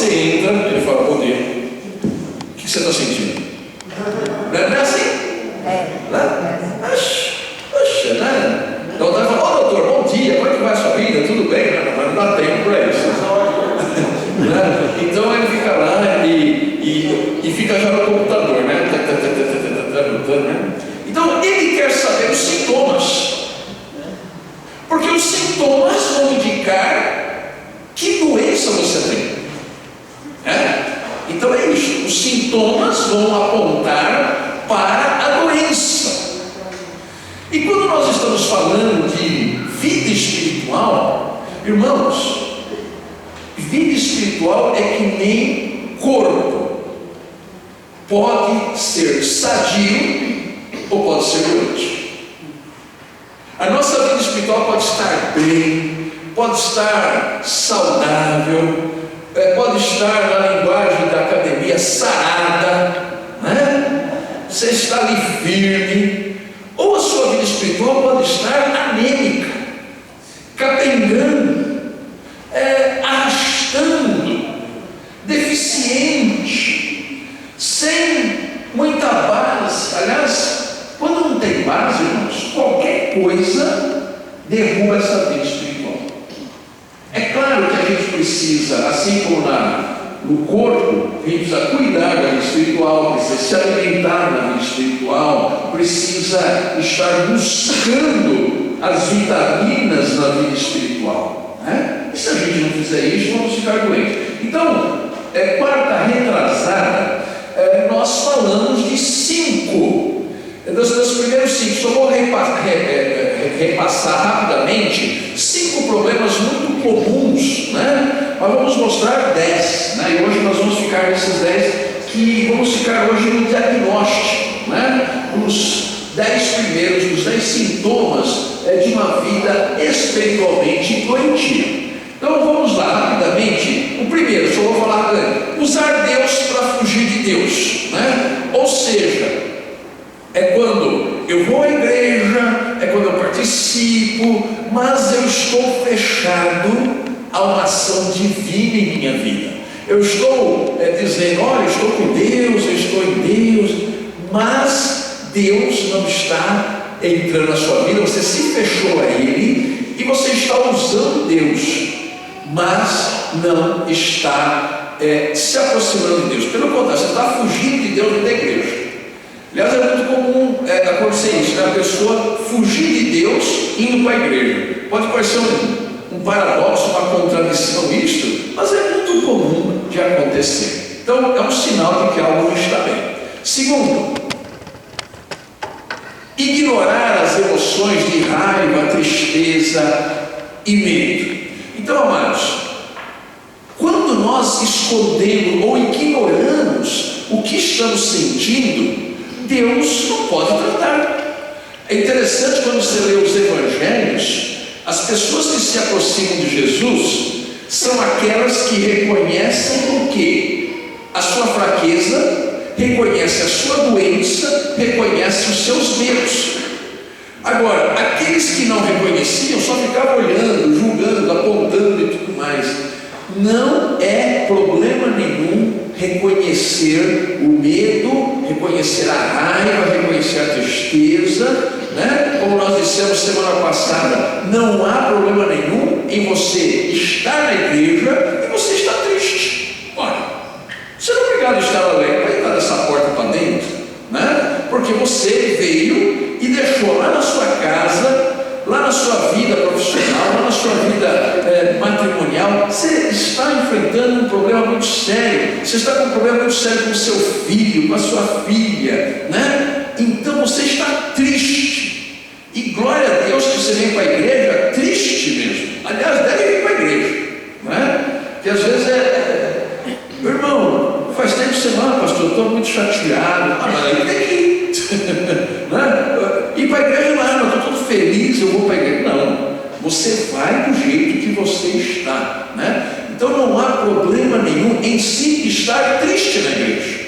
você entra, ele fala, poder. O que você está sentindo? Não é assim? Poxa, né? Então ela fala, ô doutor, bom dia, como é que vai a sua vida? Tudo bem? Mas não dá tempo para isso. Então ele fica lá e fica já no computador, né? Então ele quer saber os sintomas, porque os sintomas vão indicar que doença você tem. Então é isso, os sintomas vão apontar para a doença. E quando nós estamos falando de vida espiritual, irmãos, vida espiritual é que nem corpo. Pode ser sadio ou pode ser doente. A nossa vida espiritual pode estar bem, pode estar saudável, pode estar na linguagem da academia sarada, né? Você está ali firme. Ou a sua vida espiritual pode estar anêmica, capengando, arrastando, deficiente, sem muita base. Aliás, quando não tem base, irmãos, qualquer coisa derruba essa vida espiritual. É claro que a gente precisa, assim como no corpo, a gente precisa cuidar da vida espiritual, precisa se alimentar da vida espiritual, precisa estar buscando as vitaminas na vida espiritual, né? E se a gente não fizer isso, vamos ficar doentes. Então, quarta retrasada, nós falamos de 5, dos primeiros 5, só vou repassar rapidamente 5 problemas muito comuns, né? Mas vamos mostrar 10, né? E hoje nós vamos ficar nesses 10, que vamos ficar hoje no diagnóstico, né? Os 10 primeiros, os 10 sintomas de uma vida espiritualmente doentia. Então vamos lá rapidamente. O primeiro, só vou falar, usar Deus para fugir de Deus, né? Ou seja, é quando eu vou à igreja, é quando eu participo, mas eu estou fechado a uma ação divina em minha vida. Eu estou dizendo, olha, eu estou com Deus, eu estou em Deus, mas Deus não está entrando na sua vida, você se fechou a Ele, e você está usando Deus, mas não está se aproximando de Deus. Pelo contrário, você está fugindo de Deus da igreja. Aliás, é muito comum acontecer isso, né? A pessoa fugir de Deus indo para a igreja. Pode parecer um paradoxo, uma contradição isto, mas é muito comum de acontecer. Então é um sinal de que algo não está bem. Segundo, ignorar as emoções de raiva, tristeza e medo. Então, amados, quando nós escondemos ou ignoramos o que estamos sentindo, Deus não pode tratar. É interessante quando você lê os evangelhos, as pessoas que se aproximam de Jesus são aquelas que reconhecem o quê? A sua fraqueza, reconhecem a sua doença, reconhecem os seus medos. Agora, aqueles que não reconheciam só ficavam olhando, julgando, apontando e tudo mais. Não é problema nenhum reconhecer o medo, reconhecer a raiva, reconhecer a tristeza, né? Como nós dissemos semana passada, não há problema nenhum em você estar na igreja e você estar triste. Olha, você não é obrigado a estar alegre para entrar dessa porta para dentro, né? Porque você veio e deixou lá na sua casa, lá na sua vida profissional, lá na sua vida matrimonial, você está enfrentando um problema muito sério, você está com um problema muito sério com o seu filho, com a sua filha, né? Então você está triste, e glória a Deus que você vem para a igreja triste mesmo. Aliás, deve vir para a igreja, né? Porque às vezes meu irmão, faz tempo de semana, pastor, eu estou muito chateado. Mas aí tem que ir. Né? Ir para a igreja não, eu estou todo feliz, eu vou para a igreja. Não, você vai do jeito que você está, né? Então não há problema nenhum em si estar triste na igreja.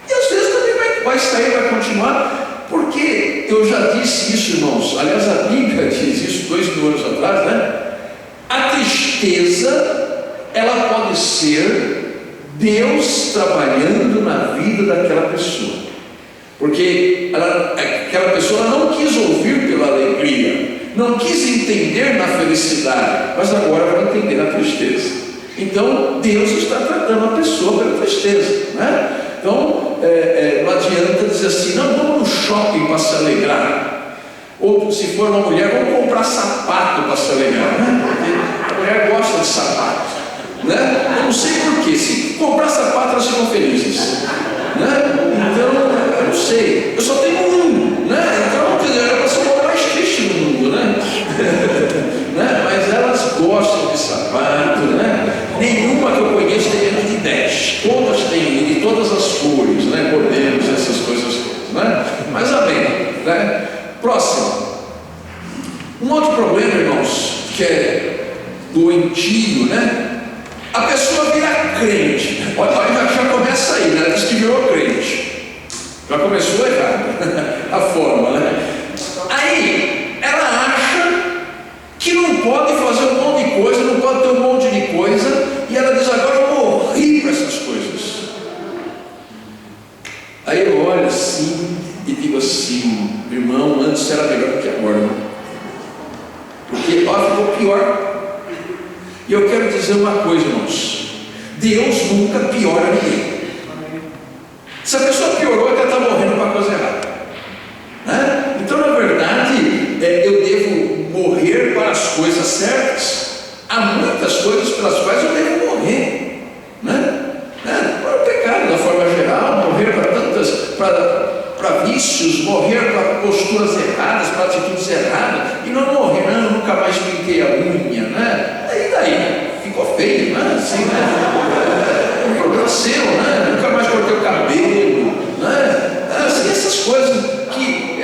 E às vezes também vai sair, vai continuar, porque eu já disse isso, irmãos. Aliás, a Bíblia diz isso 2000 anos atrás, né? A tristeza, ela pode ser Deus trabalhando na vida daquela pessoa, porque aquela pessoa não quis ouvir pela alegria, não quis entender na felicidade, mas agora vai entender na tristeza. Então Deus está tratando a pessoa pela tristeza, né? Então não adianta dizer assim, não, vamos no shopping para se alegrar, ou se for uma mulher, vamos comprar sapato para se alegrar, né? Porque a mulher gosta de sapato, né? Eu não sei porquê, se comprar sapato elas ficam felizes, né? Então eu não sei, eu só tenho um, né? Então era para ser o mais triste do mundo, né? Né? Mas elas gostam de sapato, né? Nenhuma que eu conheço tem menos de 10, todas têm, de todas as cores, né? Modelos, essas coisas todas, né? Mas amém, né? Próximo. Um outro problema, irmãos, que é doentio, né? A pessoa vira crente. Olha, já começa aí, né? Diz que virou crente. Já começou errado a forma, né? Aí ela acha que não pode fazer um monte de coisa, não pode ter um monte de coisa, e ela diz, agora eu morri para essas coisas. Aí eu olho assim e digo assim, irmão, antes era melhor do que agora, porque ó, ficou pior. E eu quero dizer uma coisa, irmãos, Deus nunca piora ninguém. Se a pessoa piorou, é que ela está morrendo para a coisa errada, né? Então, na verdade, eu devo morrer para as coisas certas. Há muitas coisas pelas quais eu devo morrer, né? Para o pecado, da forma geral, morrer para tantas, para vícios, morrer para posturas erradas, para atitudes erradas, e não morrer, não, nunca mais pintei a unha, né? E daí? Ficou feio, né? Assim, né? Um problema seu, né? Nunca mais cortei o cabelo, né? Assim, essas coisas que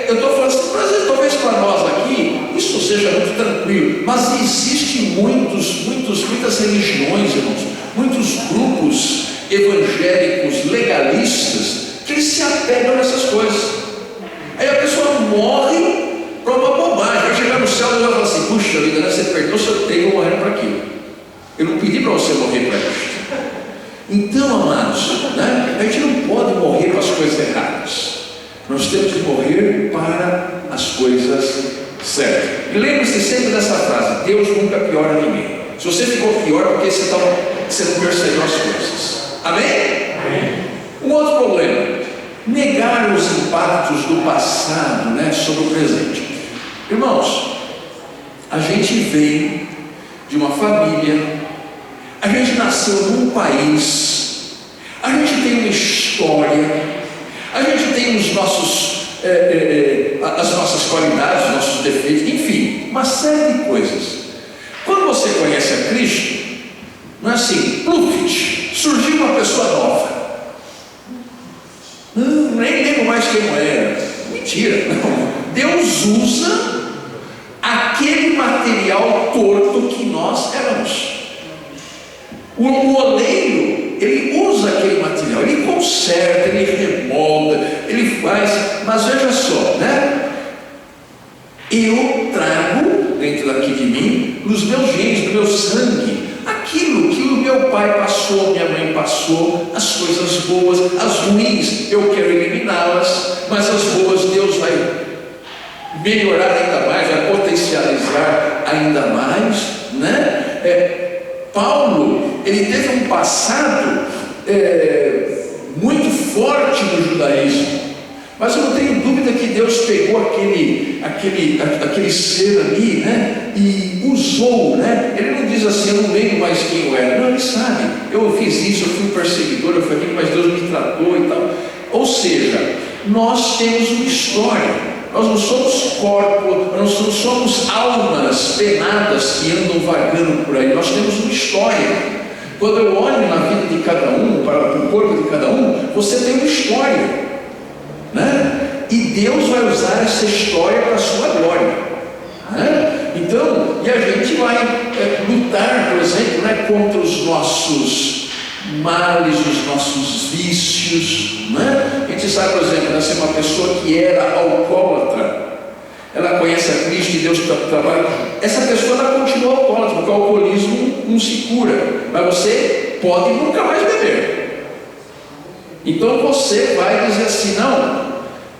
eu estou falando assim, por exemplo, talvez para nós aqui isso seja muito tranquilo, mas existem muitas religiões, irmãos, muitos grupos evangélicos legalistas que eles se apegam nessas coisas. Aí a pessoa morre para uma bobagem, vai chegar no céu e vai falar assim, puxa vida, né? Você perdeu o seu tempo morrendo para aquilo. Eu não pedi para você morrer para isso. Então, amados, né? A gente não pode morrer para as coisas erradas. Nós temos que morrer para as coisas certas. E lembre-se sempre dessa frase, Deus nunca piora ninguém. Se você ficou pior, porque você não percebeu as coisas. Amém? Amém. Um outro problema, negar os impactos do passado, né, sobre o presente. Irmãos, a gente vem de uma família, a gente nasceu num país, a gente tem uma história, a gente tem os nossos, as nossas qualidades, os nossos defeitos, enfim, uma série de coisas. Quando você conhece a Cristo, não é assim, pluft, surgiu uma pessoa nova. Nem lembro mais quem eu era. Mentira, não. Deus usa aquele material torto que nós éramos. O oleiro, ele usa aquele material, ele conserta, ele remolda, ele faz, mas veja só, né? Eu trago dentro daqui de mim, nos meus genes, no meu sangue, aquilo que o meu pai passou, minha mãe passou, as coisas boas, as ruins, eu quero eliminá-las, mas as boas Deus vai melhorar ainda mais, vai potencializar ainda mais, né? Paulo, ele teve um passado muito forte no judaísmo, mas eu não tenho dúvida que Deus pegou aquele ser ali, né, e usou, né? Ele não diz assim, eu não lembro mais quem eu era, não, ele sabe, eu fiz isso, eu fui um perseguidor, eu fui aquilo, mas Deus me tratou e tal. Ou seja, nós temos uma história. Nós não somos corpos, nós não somos almas penadas que andam vagando por aí. Nós temos uma história. Quando eu olho na vida de cada um, para o corpo de cada um, você tem uma história, né? E Deus vai usar essa história para a sua glória, né? Então, e a gente vai lutar, por exemplo, né, contra os nossos males, os nossos vícios, né? A gente sabe, por exemplo, né, se uma pessoa que era alcoólatra, ela conhece a Cristo e Deus trabalha, essa pessoa ela continua alcoólatra, porque o alcoolismo não se cura, mas você pode nunca mais beber. Então você vai dizer assim: não,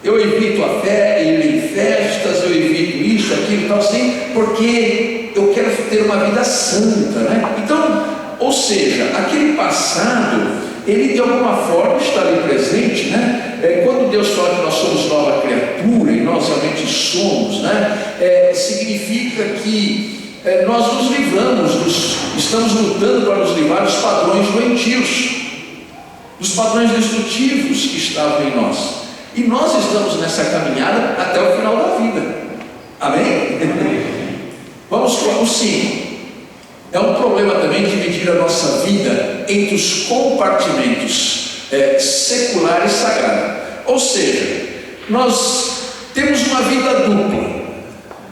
eu evito a fé, eu evito festas, eu evito isso, aquilo e tal, assim, porque eu quero ter uma vida santa, né? Então, ou seja, aquele passado, ele de alguma forma está ali presente, né? Quando Deus fala que nós somos nova criatura, e nós realmente somos, né? Significa que nós nos livramos, estamos lutando para nos livrar dos padrões doentios, dos padrões destrutivos que estavam em nós. E nós estamos nessa caminhada até o final da vida. Amém? Vamos para o 5. É um problema também dividir a nossa vida entre os compartimentos secular e sagrado. Ou seja, nós temos uma vida dupla.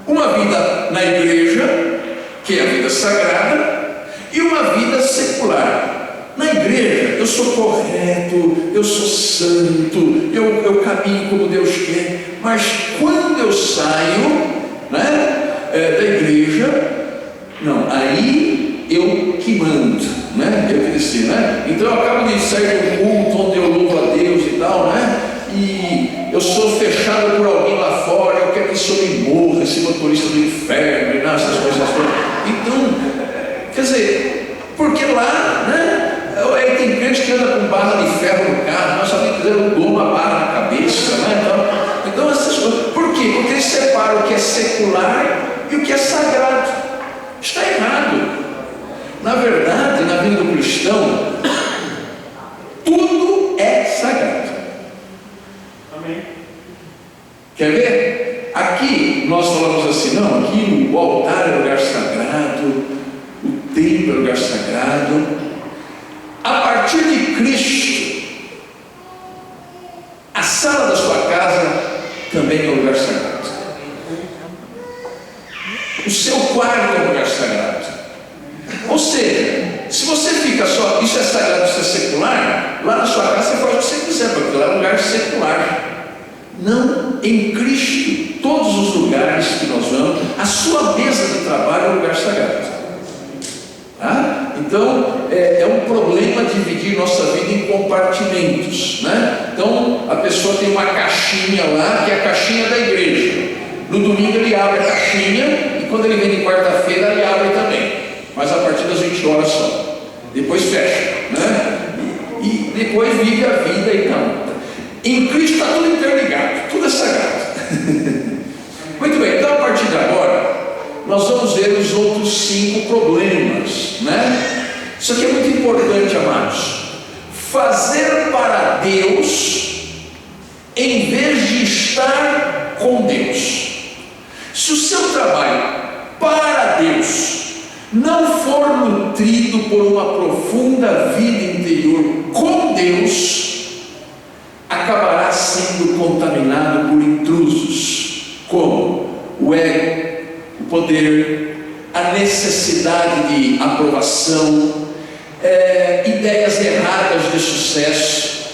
Uma vida na igreja, que é a vida sagrada, e uma vida secular. Na igreja, eu sou correto, eu sou santo, eu caminho como Deus quer, mas quando eu saio, né, da igreja, não, aí eu que mando, né, eu que decido, né? Então eu acabo de sair de um culto onde eu louvo a Deus e tal, né? E eu sou fechado por alguém lá fora, eu quero que isso me morra, esse motorista do inferno, e essas coisas todas. Então, quer dizer, porque lá, né? Aí tem crente que anda com barra de ferro no carro, nós sabemos que eu dou uma barra na cabeça, né? Então essas coisas. Por quê? Porque eles separam o que é secular e o que é sagrado. Está errado. Na verdade, na vida do cristão, tudo é sagrado. Amém. Quer ver? Aqui nós falamos assim: não, aqui o altar é lugar sagrado, o templo é lugar sagrado. A partir de Cristo, a sala da sua casa também é um lugar sagrado. O seu quarto é um lugar sagrado. Ou seja, se você fica só, isso é sagrado, isso é secular, lá na sua casa você faz o que você quiser, porque lá é um lugar secular. Não, em Cristo, todos os lugares que nós vamos, a sua mesa de trabalho é um lugar sagrado. Então, é um problema dividir nossa vida em compartimentos, né? Então, a pessoa tem uma caixinha lá, que é a caixinha da igreja. No domingo ele abre a caixinha, e quando ele vem de quarta-feira ele abre também, mas a partir das 20 horas só. Depois fecha, né? E depois vive a vida e não. Em Cristo está tudo interligado, tudo é sagrado. Muito bem, então a partir de agora nós vamos ver os outros 5 problemas, né? Isso aqui é muito importante, amados. Fazer para Deus em vez de estar com Deus. Se o seu trabalho para Deus não for nutrido por uma profunda vida interior com Deus, acabará sendo contaminado por intrusos, como o ego, o poder, a necessidade de aprovação, ideias erradas de sucesso,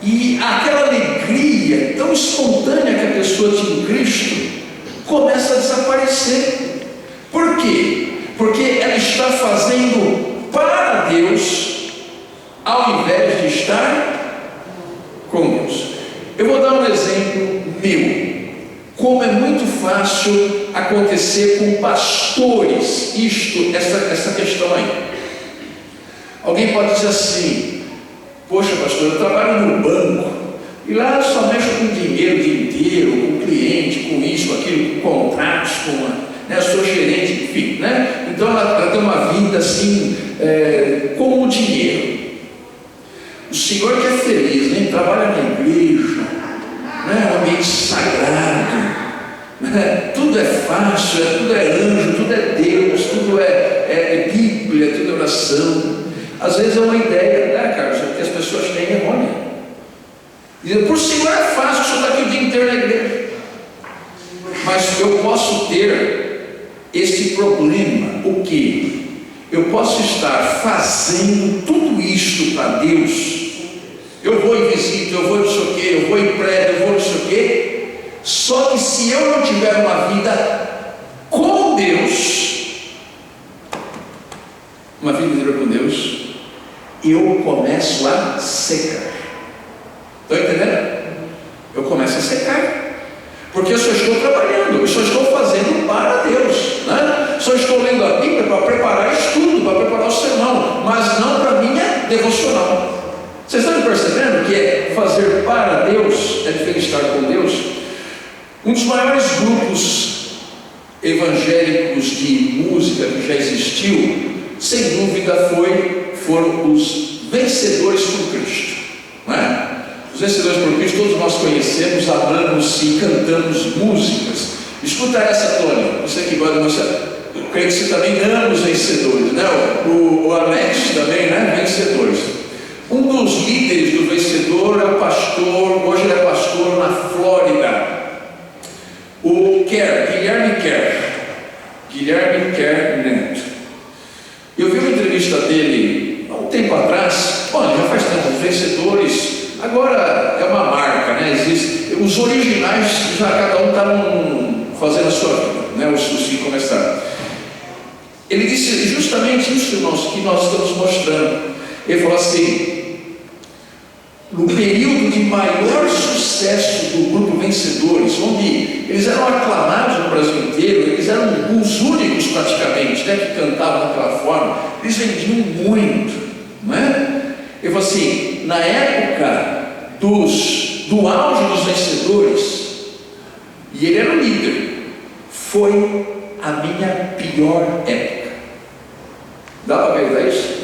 e aquela alegria tão espontânea que a pessoa tinha em Cristo começa a desaparecer. Por quê? Porque ela está fazendo para Deus ao invés de estar com Deus. Eu vou dar um exemplo meu. Como é muito fácil acontecer com pastores, essa questão aí. Alguém pode dizer assim: poxa, pastor, eu trabalho no banco, e lá eu só mexo com dinheiro o dia inteiro, com cliente, com isso, com aquilo, com contratos, eu sou gerente, enfim, né? Então ela tem uma vida assim, com o dinheiro. O Senhor que é feliz, né? Trabalha na igreja, né? Um ambiente sagrado, né? Tudo é fácil, tudo é anjo, tudo é Deus, tudo é Bíblia, tudo é oração. Às vezes é uma ideia, né, Carlos, que as pessoas têm errônea. Dizendo: por Senhor é fácil, o senhor está aqui o dia inteiro na igreja. Mas eu posso ter esse problema, o que? Eu posso estar fazendo tudo isto para Deus. Eu vou em visita, eu vou não sei o quê, eu vou em prédio, eu vou não sei o quê. Só que se eu não tiver uma vida com Deus, uma vida inteira com Deus, eu começo a secar. Estão entendendo? Eu começo a secar. Porque eu só estou trabalhando, eu só estou fazendo para Deus, né? Só estou lendo a Bíblia para preparar estudo, para preparar o sermão, mas não para minha devocional. Vocês estão percebendo que é fazer para Deus é diferente de estar com Deus? Um dos maiores grupos evangélicos de música que já existiu, sem dúvida, foram os Vencedores por Cristo, não é? Os Vencedores por Cristo, todos nós conhecemos, amamos e cantamos músicas. Escuta essa, Tony, você que gosta de música, eu creio que você também ama os Vencedores, né? O Alex também, né? Vencedores. Um dos líderes do Vencedor é o pastor, hoje ele é pastor na Flórida, o Guilherme Kerr Neto. Eu vi uma entrevista dele há um tempo atrás, já faz tempo, os Vencedores. Agora é uma marca, né? Existe, os originais já cada um está fazendo a sua vida, né? Os que começaram. Ele disse justamente isso, irmãos, que nós estamos mostrando. Ele falou assim: no período de maior sucesso do grupo Vencedores, onde eles eram aclamados no Brasil inteiro, eles eram os únicos praticamente, né, que cantavam daquela forma, eles vendiam muito, não é? Ele falou assim: na época do auge dos Vencedores, e ele era o líder, foi a minha pior época. Dá para acreditar isso?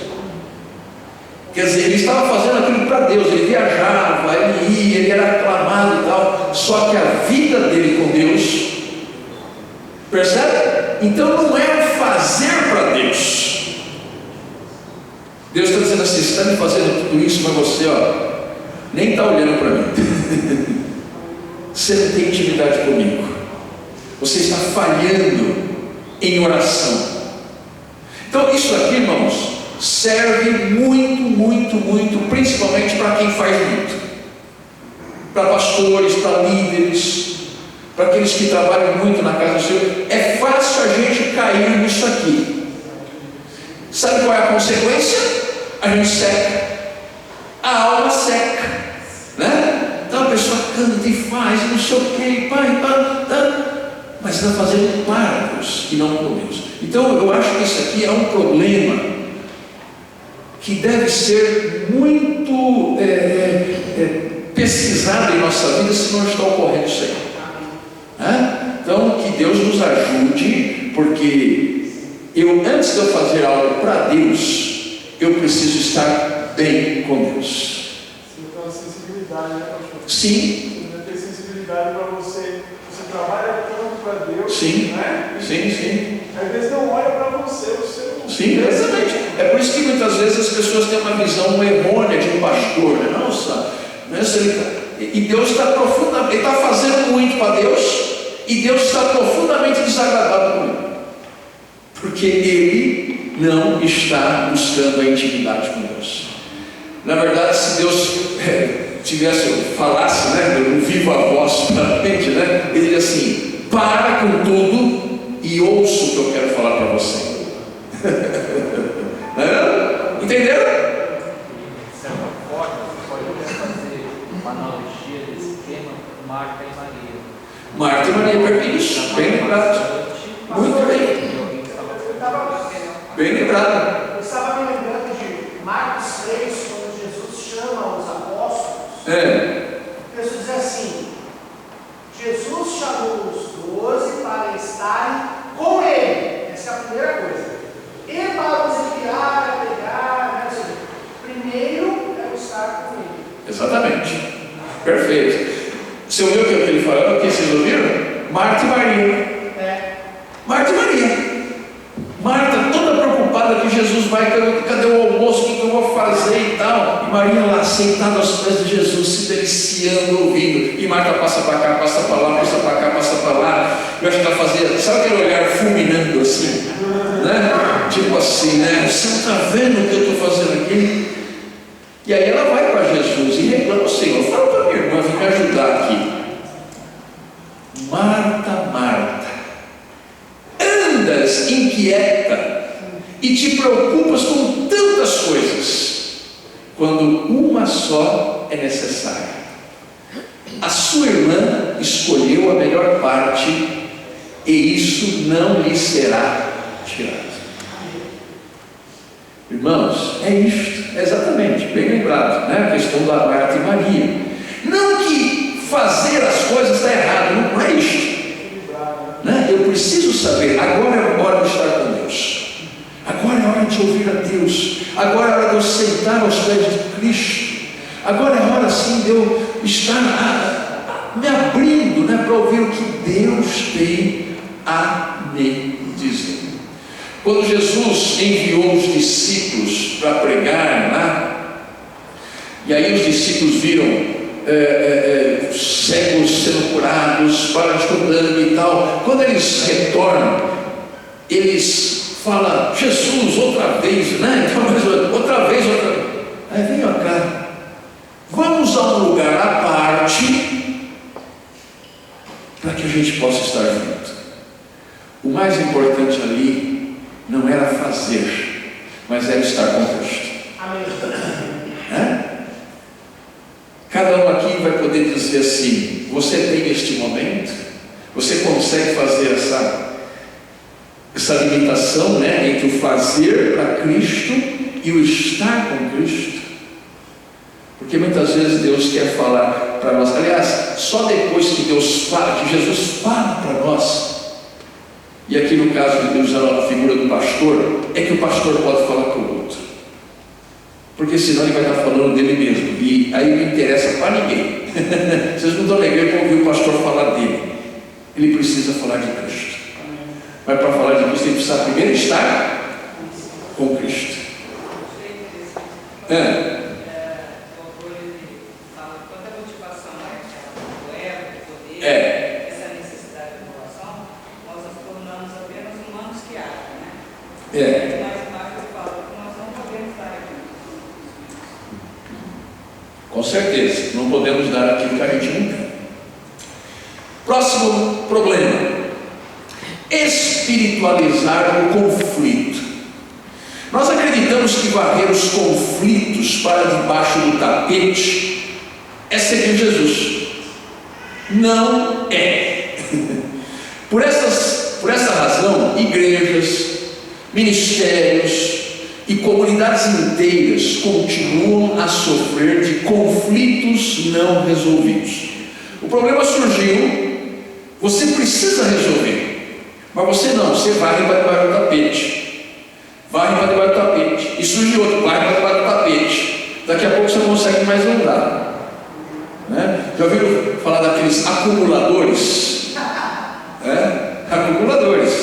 Quer dizer, ele estava fazendo aquilo para Deus, ele viajava, ele ia, ele era aclamado e tal, só que a vida dele com Deus, percebe? Então não é fazer para Deus. Deus está dizendo assim: você está me fazendo tudo isso, mas você nem está olhando para mim. Você não tem intimidade comigo. Você está falhando em oração. Então isso aqui, irmãos, serve muito, principalmente para quem faz muito. Para pastores, para líderes, para aqueles que trabalham muito na casa do Senhor. É fácil a gente cair nisso aqui. Sabe qual é a consequência? A gente seca, a alma seca, né? Então a pessoa canta e faz, não sei o que, mas está fazendo para Deus e não com Deus. Então eu acho que isso aqui é um problema que deve ser muito pesquisado em nossa vida, se não está ocorrendo isso aí. Então que Deus nos ajude, porque antes de eu fazer algo para Deus, eu preciso estar bem com Deus. Você tem uma sensibilidade, né, pastor? Sim. Você tem sensibilidade para você. Você trabalha tanto para Deus. Sim. Né? Sim. Às vezes não olha para você, você não. Sim, exatamente. É por isso que muitas vezes as pessoas têm uma visão errônea de um pastor, né? Nossa, e Deus está profundamente, ele está fazendo muito para Deus, e Deus está profundamente desagradado com ele, porque ele não está buscando a intimidade com Deus. Na verdade, se Deus falasse, né, um viva voz para a gente, né, ele diria assim: para com tudo e ouça o que eu quero falar para você. Entenderam? De certa forma, pode até fazer uma analogia desse tema com Marta e Maria. Marta e Maria, isso, bem lembrado. Muito bem. Bem lembrado. Eu estava me lembrando de Marcos 3, quando Jesus chama os apóstolos. Jesus diz assim: Jesus chamou os 12 para estarem com ele. Essa é a primeira coisa. E para os enviar, a pregar, né? Primeiro é o estar com ele. Exatamente. Perfeito. Você ouviu o que ele falou? O que vocês ouviram? Marta e Maria. Marta e Maria. Marta toda preocupada que Jesus vai, cadê o almoço, o que eu vou fazer e tal. E Maria lá sentada aos pés de Jesus, se deliciando, ouvindo. E Marta passa para cá, passa para lá, passa para cá, passa para lá. Eu acho que ela fazia, sabe aquele olhar fulminando assim? Né? Tipo assim, né? Você não está vendo o que eu estou fazendo aqui? E aí ela vai para Jesus e reclama: Senhor, fala para minha irmã, vem me ajudar aqui. Marta, Marta, andas inquieta e te preocupas com tantas coisas. quando uma só é necessária. A sua irmã escolheu a melhor parte, e isso não lhe será tirado. Irmãos, é isto, exatamente, bem lembrado, né? A questão da Marta e Maria. Não que fazer as coisas está errado, não é isto, né? Eu preciso saber, agora é a hora de estar com Deus, agora é a hora de ouvir a Deus, agora é a hora de eu sentar aos pés de Cristo, agora é a hora sim de eu estar me abrindo, né, para ouvir o que Deus tem a me dizer. Quando Jesus enviou os discípulos para pregar lá, e aí os discípulos viram cegos sendo curados, paralíticos andando e tal, quando eles retornam, eles falam: Jesus, outra vez, né? Então, outra vez. Aí vem cá, vamos a um lugar à parte, para que a gente possa estar junto. O mais importante ali não era fazer, mas era estar com Cristo. Amém. Cada um aqui vai poder dizer assim: você tem este momento? Você consegue fazer essa limitação, né, entre o fazer para Cristo e o estar com Cristo? Porque muitas vezes Deus quer falar para nós, aliás, só depois que Deus fala, que Jesus fala para nós, e aqui no caso de Deus usando a figura do pastor, é que o pastor pode falar para o outro, porque senão ele vai estar falando dele mesmo, e aí não interessa para ninguém. Vocês não estão legal para ouvir o pastor falar dele, ele precisa falar de Cristo. Mas para falar de Cristo ele precisa primeiro estar com Cristo. Essa necessidade de inovação, nós nos tornamos apenas humanos que agem, né? Mas Marcos fala que nós não podemos dar aquilo. Com certeza, não podemos dar aquilo que a gente não tem. Próximo problema: espiritualizar o conflito. Nós acreditamos que varrer os conflitos para debaixo do tapete é seguir Jesus. Não é. Por essa razão, igrejas, ministérios e comunidades inteiras continuam a sofrer de conflitos não resolvidos. O problema surgiu, você precisa resolver, mas você varre para debaixo do tapete, varre para debaixo do tapete, e surge outro, varre para debaixo do tapete. Daqui a pouco você não consegue mais andar. Já ouviram falar daqueles acumuladores? Acumuladores,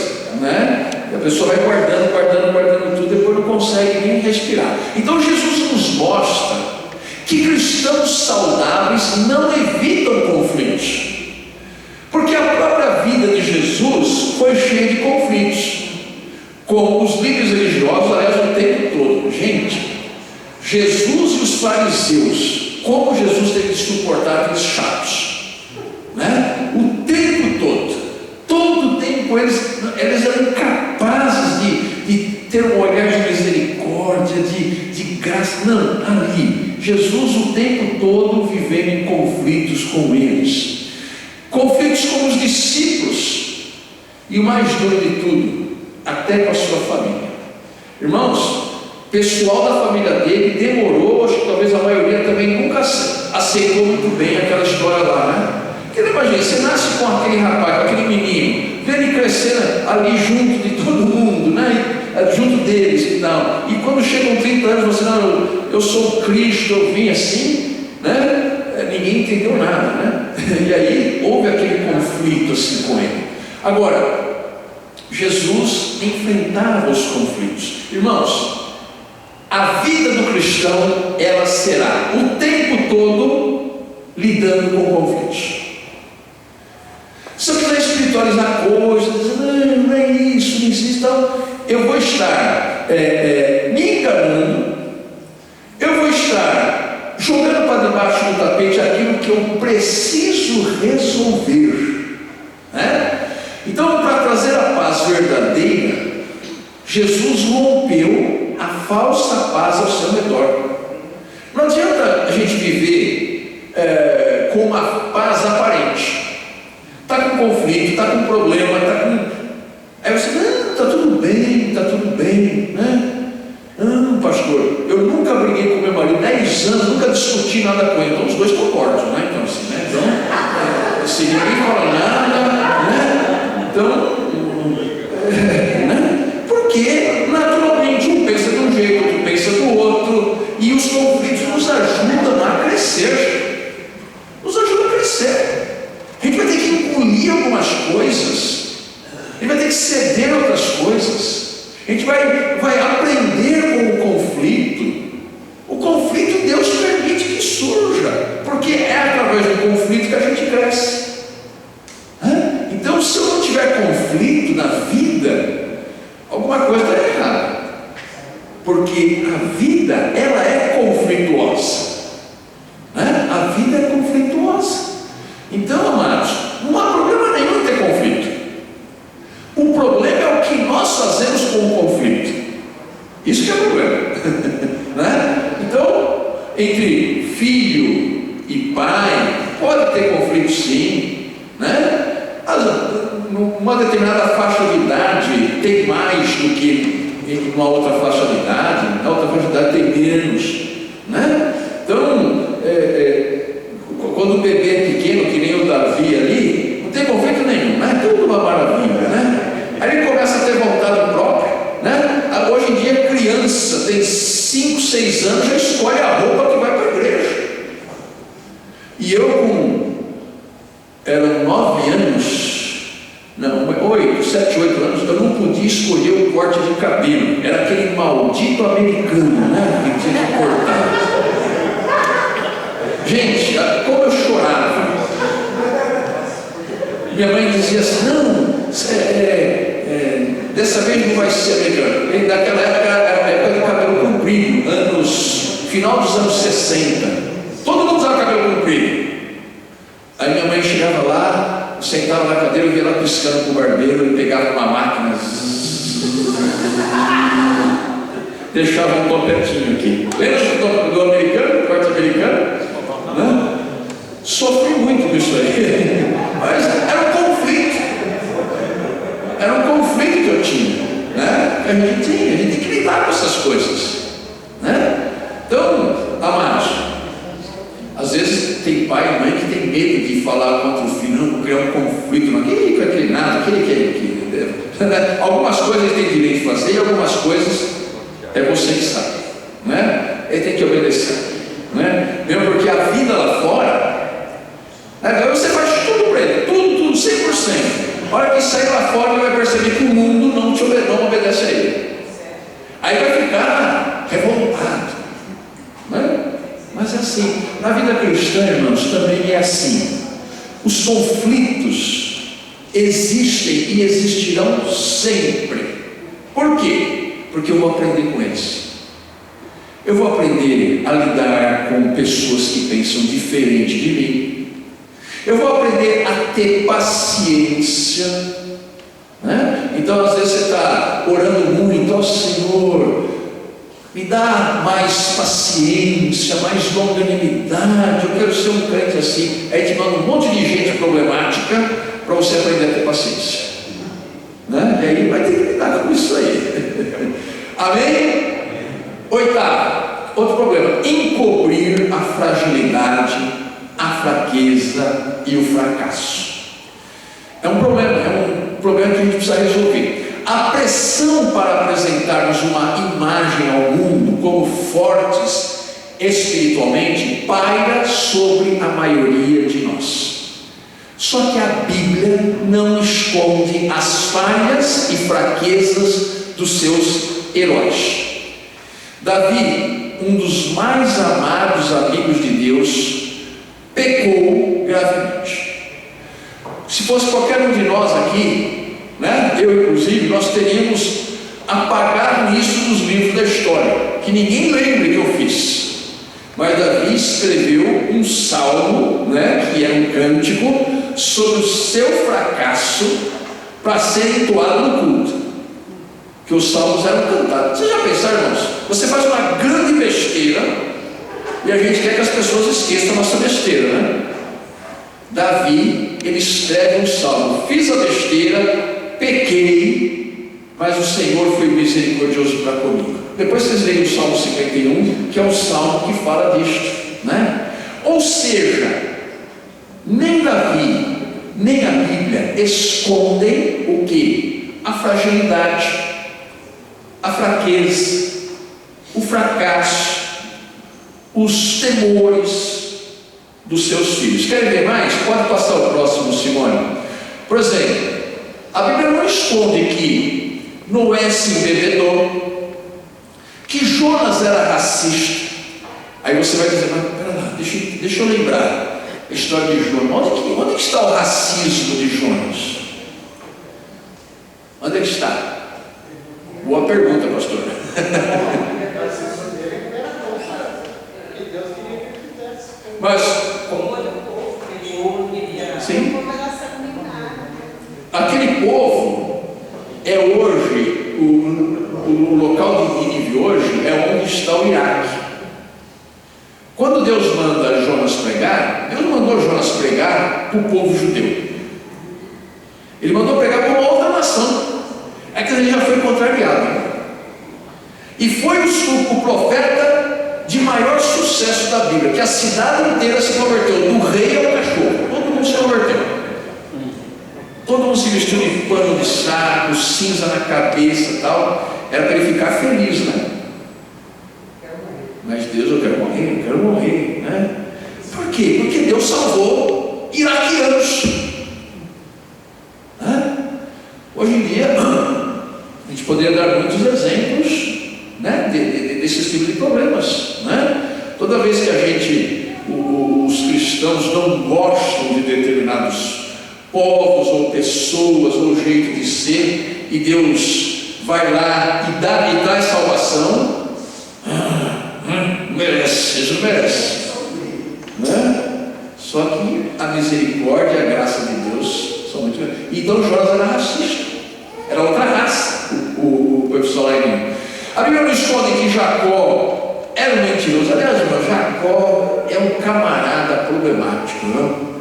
né? E a pessoa vai guardando tudo, depois não consegue nem respirar. Então Jesus nos mostra que cristãos saudáveis não evitam conflitos, porque a própria vida de Jesus foi cheia de conflitos, como os líderes religiosos, aliás, o tempo todo. Gente, Jesus e os fariseus, como Jesus teve que suportar aqueles chatos, né? O tempo todo o tempo eles eram incapazes de ter um olhar de misericórdia, de graça. Não, ali, Jesus o tempo todo vivendo em conflitos com eles, conflitos com os discípulos, e o mais duro de tudo, até com a sua família. Irmãos, pessoal da família dele demorou, acho que talvez a maioria também nunca aceitou muito bem aquela história lá, né? Porque imagina, você nasce com aquele rapaz, com aquele menino, vê ele crescendo ali junto de todo mundo, né? Junto deles e tal, e quando chegam 30 anos, você não, eu sou Cristo, eu vim assim, né? Ninguém entendeu nada, né? E aí houve aquele conflito assim com ele. Agora, Jesus enfrentava os conflitos. Irmãos, a vida do cristão, ela será o tempo todo lidando com conflitos. Se eu quiser espiritualizar coisas, dizendo, não é isso, não existe, então eu vou estar me enganando, eu vou estar jogando para debaixo do tapete aquilo que eu preciso resolver, né? Então, para trazer a paz verdadeira, Jesus rompeu a falsa paz ao seu redor. a gente viver com uma paz aparente. Está com conflito, está com problema, está com... Aí você, não, está tudo bem, né? Não, pastor, eu nunca briguei com meu marido, 10 anos, nunca discuti nada com ele. Então os dois concordam, né? Então, assim, né? Então, se ninguém fala nada, né? Então, né? Porque naturalmente um pensa de um jeito, outro pensa do outro, e os conflitos nos ajudam a crescer. Nos ajudam a crescer. A gente vai ter que engolir algumas coisas, a gente vai ter que ceder outras coisas. A gente vai aprender com o conflito. O conflito Deus permite que surja, porque é através do conflito que a gente cresce. Então, se eu não tiver conflito na vida, alguma coisa está errada, porque a vida, ela é conflituosa. A vida é conflituosa. Então, amados, não há problema nenhum em ter conflito. O problema é o que nós fazemos com o conflito. Isso que é o problema. Então, entre filho e pai, pode ter conflito sim, numa determinada faixa de idade tem mais do que em uma outra faixa de idade, na outra faixa de idade tem menos, Então, quando o bebê é pequeno, que nem o Davi ali, não tem conflito nenhum, tudo uma maravilha, Aí ele começa a ter vontade própria, Hoje em dia, criança tem 5, 6 anos, já escolhe a roupa que vai para a igreja. E eu eram 9 anos, 7, 8 anos, eu não podia escolher o corte de cabelo, era aquele maldito americano, que tinha que cortar. Gente, como eu chorava. Minha mãe dizia assim, não, dessa vez não vai ser americano. E naquela época era a época de cabelo comprido, final dos anos 60. Todo mundo usava cabelo comprido. Aí minha mãe chegava lá, sentava na cadeira, eu via ela piscando com o barbeiro, ele pegava uma máquina, deixava um topetinho aqui. Lembra do americano, do corte americano? Sofri muito com isso aí, mas era um conflito que eu tinha, que a gente tem que lidar com essas coisas, Então, amados, às vezes tem pai e mãe que tem medo de falar contra o filho, não criar um conflito, mas aquele nada, aquele que algumas coisas ele tem direito de fazer e algumas coisas é você que sabe, ele tem que obedecer, mesmo porque a vida lá fora, você faz tudo para ele, tudo, 100%. A hora que sair lá fora, ele vai perceber que o mundo não obedece a ele. Aí vai ficar revoltado. Mas é assim, na vida cristã, irmãos, também é assim. Os conflitos existem e existirão sempre. Por quê? Porque eu vou aprender com eles. Eu vou aprender a lidar com pessoas que pensam diferente de mim. Eu vou aprender a ter paciência, Então às vezes você está orando muito, ó Senhor, me dá mais paciência, mais longanimidade, eu quero ser um crente assim. Aí te manda um monte de gente problemática para você aprender a ter paciência, E aí vai ter que lidar com isso aí. Amém? Outro problema, encobrir a fragilidade, a fraqueza e o fracasso. É um problema que a gente precisa resolver. A pressão para apresentarmos uma imagem ao mundo como fortes espiritualmente paira sobre a maioria de nós. Só que a Bíblia não esconde as falhas e fraquezas dos seus heróis. Davi, um dos mais amados amigos de Deus, pecou gravemente. Se fosse qualquer um de nós aqui, eu inclusive, nós teríamos apagado isso dos livros da história, que ninguém lembre que eu fiz. Mas Davi escreveu um salmo, que é um cântico sobre o seu fracasso para ser entoado no culto. Que os salmos eram cantados. Vocês já pensaram, irmãos? Você faz uma grande besteira, E a gente quer que as pessoas esqueçam a nossa besteira, né? Davi, ele escreve um salmo: fiz a besteira, pequei, mas o Senhor foi misericordioso para comigo. Depois vocês leem o Salmo 51, que é um salmo que fala disto, né? Ou seja, nem Davi, nem a Bíblia escondem o que? A fragilidade, a fraqueza, o fracasso, os temores dos seus filhos. Querem ver mais? Pode passar o próximo, Simone. Por exemplo, a Bíblia não esconde que Noé se embebedou, que Jonas era racista. Aí você vai dizer: mas pera lá, deixa eu lembrar a história de Jonas. Onde que está o racismo de Jonas? Onde é que está? Boa pergunta, pastor. Mas sim, aquele povo é hoje, o local de Nínive hoje é onde está o Iraque. Quando Deus manda Jonas pregar, Deus mandou Jonas pregar para o povo judeu. Ele mandou pregar para uma outra nação. É que ele já foi contrariado, né? E foi o profeta de maior sucesso da Bíblia, que a cidade inteira se converteu, do rei ao cachorro, todo mundo se converteu. Todo mundo se vestiu de pano de saco, cinza na cabeça e tal. Era para ele ficar feliz, né? Mas Deus, eu quero morrer, né? Por quê? Porque Deus salvou iraquianos. Hoje em dia, a gente poderia dar muitos exemplos, né, desse tipo de problemas, né? Toda vez que a gente, os cristãos não gostam de determinados povos ou pessoas ou jeito de ser, e Deus vai lá e traz salvação, merece, eles não merecem, né? Só que a misericórdia e a graça de Deus são muito grandes. Então Jonas era racista, era outra raça, o pessoal lá em... A Bíblia não esconde que Jacó era um mentiroso. Aliás, irmão, Jacó é um camarada problemático, não?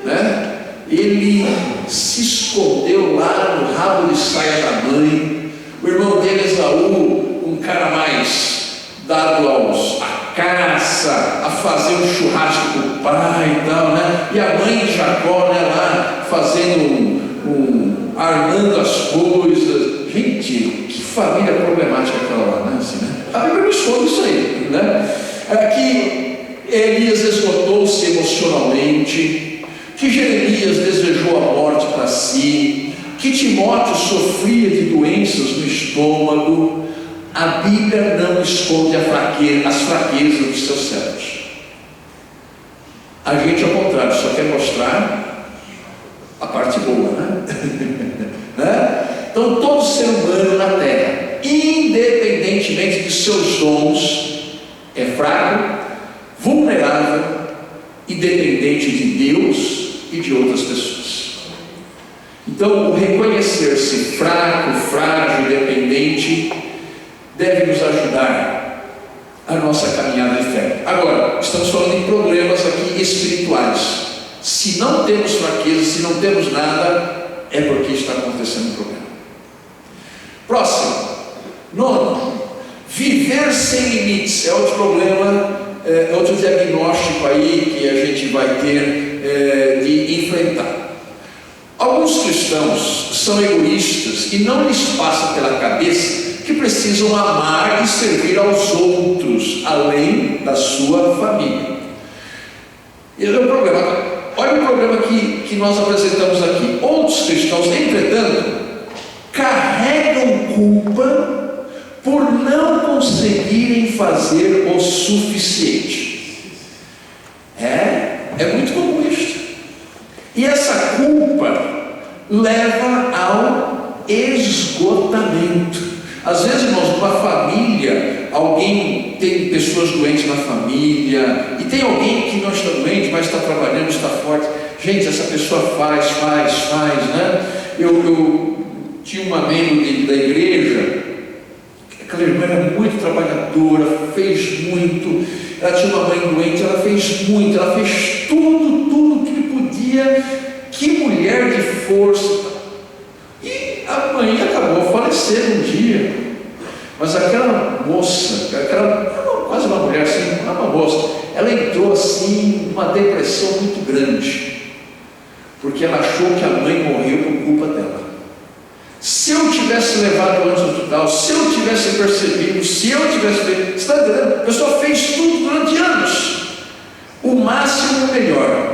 Né? Ele se escondeu lá no rabo de saia da mãe. O irmão dele, Esaú, um cara mais dado à caça, a fazer um churrasco com o pai e tal, né? E a mãe de Jacó, né, lá fazendo armando as coisas. Gente, que família problemática aquela lá, né? Assim, né? A Bíblia não esconde isso aí, né? Que Elias esgotou-se emocionalmente, que Jeremias desejou a morte para si, que Timóteo sofria de doenças no estômago. A Bíblia não esconde as fraquezas dos seus servos. A gente, ao contrário, só quer mostrar a parte boa, né? Né? Então, todo ser humano na terra, independentemente de seus dons, é fraco, vulnerável e dependente de Deus e de outras pessoas. Então, o reconhecer-se fraco, frágil, dependente deve nos ajudar a nossa caminhada de fé. Agora, estamos falando de problemas aqui espirituais. Se não temos fraqueza, se não temos nada, é porque está acontecendo um problema. Próximo, 9, viver sem limites é outro problema, é outro diagnóstico aí que a gente vai ter de enfrentar. Alguns cristãos são egoístas e não lhes passa pela cabeça que precisam amar e servir aos outros, além da sua família. Esse é o problema. Olha o problema que nós apresentamos aqui. Outros cristãos, entretanto, carregam culpa por não conseguirem fazer o suficiente. É muito comum isto. E essa culpa leva ao esgotamento. Às vezes, irmãos, numa família, alguém tem pessoas doentes na família, e tem alguém que não está doente, mas está trabalhando, está forte. Gente, essa pessoa faz, né? Eu tinha uma membro da igreja, aquela irmã era muito trabalhadora, fez muito, ela tinha uma mãe doente, ela fez muito, ela fez tudo que podia. Que mulher de força! E a mãe acabou falecendo um dia, mas aquela moça, quase uma mulher assim, não uma moça, ela entrou assim numa depressão muito grande, porque ela achou que a mãe morreu por culpa dela. Se eu tivesse levado antes ao hospital, se eu tivesse percebido, se eu tivesse feito, você está entendendo? A pessoa fez tudo durante anos, o máximo melhor.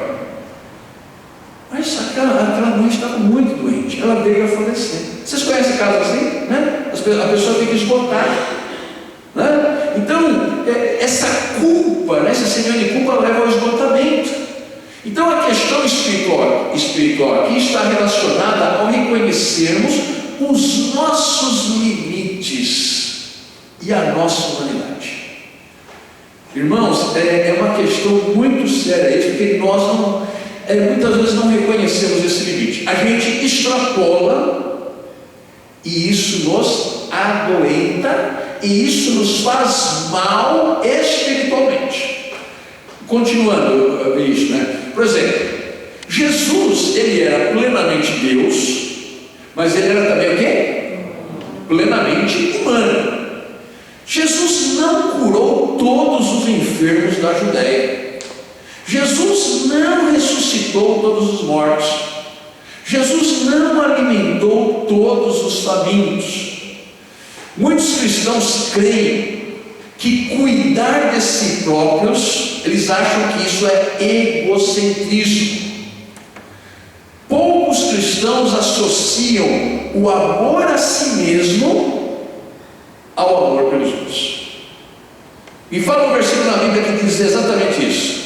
Mas aquela mãe estava muito doente, ela veio a falecer. Vocês conhecem casos assim? Né? A pessoa fica esgotada. Né? Então, essa culpa, né, essa senhora de culpa leva ao esgotamento. Então, a questão espiritual aqui está relacionada ao reconhecermos os nossos limites e a nossa humanidade. Irmãos, é uma questão muito séria isso, porque nós muitas vezes não reconhecemos esse limite. A gente extrapola e isso nos adoenta e isso nos faz mal espiritualmente. Continuando isso, né? Por exemplo, Jesus, ele era plenamente Deus, mas ele era também o quê? Plenamente humano. Jesus não curou todos os enfermos da Judéia. Jesus não ressuscitou todos os mortos. Jesus não alimentou todos os famintos. Muitos cristãos creem que cuidar de si próprios, eles acham que isso é egocentrismo. Poucos cristãos associam o amor a si mesmo ao amor pelos outros. E fala um versículo na Bíblia que diz exatamente isso.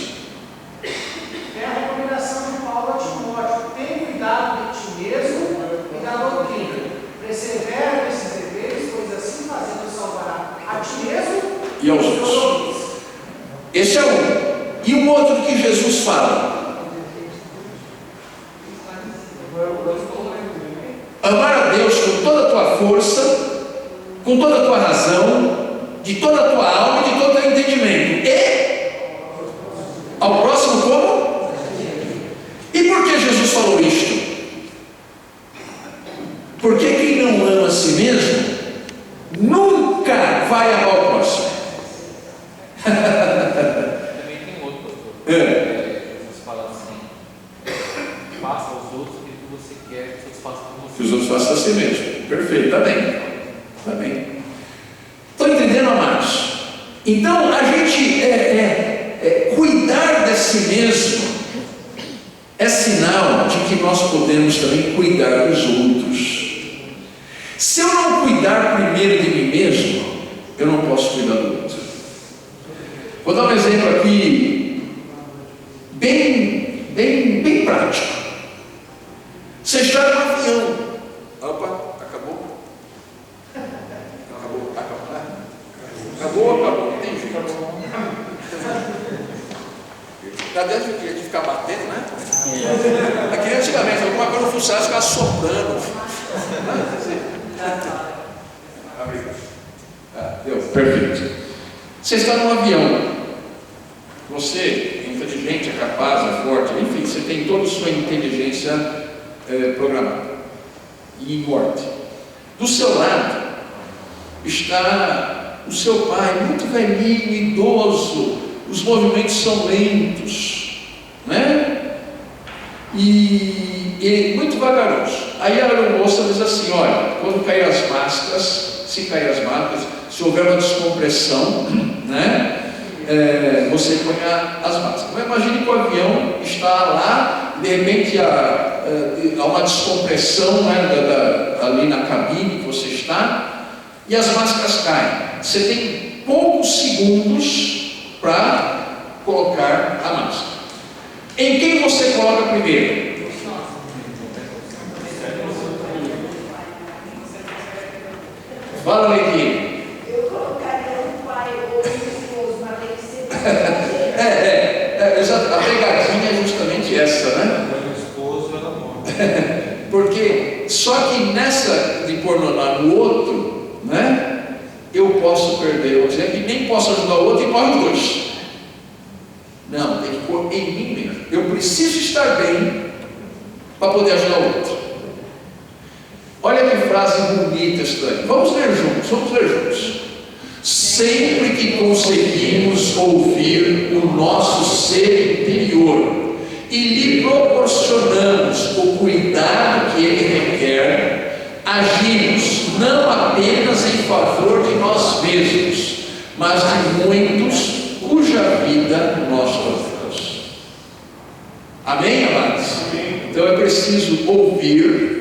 E aos outros. Esse é um. E um outro que Jesus fala: amar a Deus com toda a tua força, com toda a tua razão, de toda a tua alma e de todo o teu entendimento. E ao próximo como? E por que Jesus falou isto? Porque quem não ama a si mesmo nunca vai amar o próximo. Também tem outro, pastor. Jesus fala assim: faça aos outros o que você quer que os outros façam com você. Que os outros façam a si mesmo. Perfeito, está bem. Está bem. Estão entendendo, amados? Então, a gente cuidar de si mesmo é sinal de que nós podemos também cuidar dos outros. Se eu não cuidar primeiro de mim mesmo, eu não posso cuidar do outro. Vou dar um exemplo aqui bem prático. Você está no avião. Opa, acabou? Acabou, não tem jeito. Já deve de ficar batendo, né? Aqui antigamente, alguma coisa no funcionário ficava soprando. Deu, perfeito. Você está num avião. Você é inteligente, é capaz, é forte, enfim, você tem toda a sua inteligência programada e em ordem. Do seu lado está o seu pai, muito velhinho, idoso, os movimentos são lentos, né? E muito vagaroso. Aí a aeromoça diz assim: olha, quando cair as máscaras, se houver uma descompressão, né? Você põe as máscaras. Mas imagine que o avião está lá, de repente há uma descompressão, né, ali na cabine que você está, e as máscaras caem. Você tem poucos segundos para colocar a máscara. Em quem você coloca primeiro? Fala, Lequinho. Eu colocaria o pai ou o esposo, mas tem que ser. Exato. A pegadinha é justamente essa, né? O esposo ela morre. Porque só que nessa de pôr no outro, né? Eu posso perder, vamos dizer, e nem posso ajudar o outro e morre os dois. Não, tem que pôr em mim mesmo. Eu preciso estar bem para poder ajudar o outro. Olha que frase bonita esta aí. Vamos ler juntos. Sempre que conseguimos ouvir o nosso ser interior e lhe proporcionamos o cuidado que ele requer, agimos não apenas em favor de nós mesmos, mas de muitos cuja vida nós tocamos. Amém, amados? Então é preciso ouvir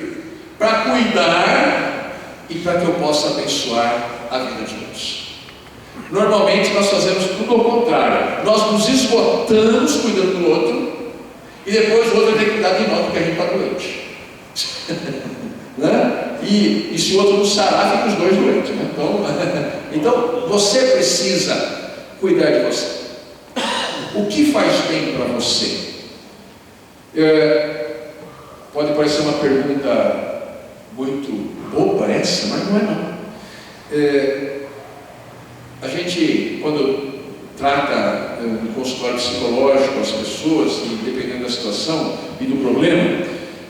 para cuidar e para que eu possa abençoar a vida de todos. Normalmente nós fazemos tudo ao contrário. Nós nos esgotamos cuidando do outro e depois o outro tem que cuidar de nós porque a gente está doente. Né? E se o outro não sarar, fica os dois doentes. Né? Então você precisa cuidar de você. O que faz bem para você? Pode parecer uma pergunta muito boba essa, mas não é não. A gente, quando trata no consultório psicológico as pessoas, e dependendo da situação e do problema,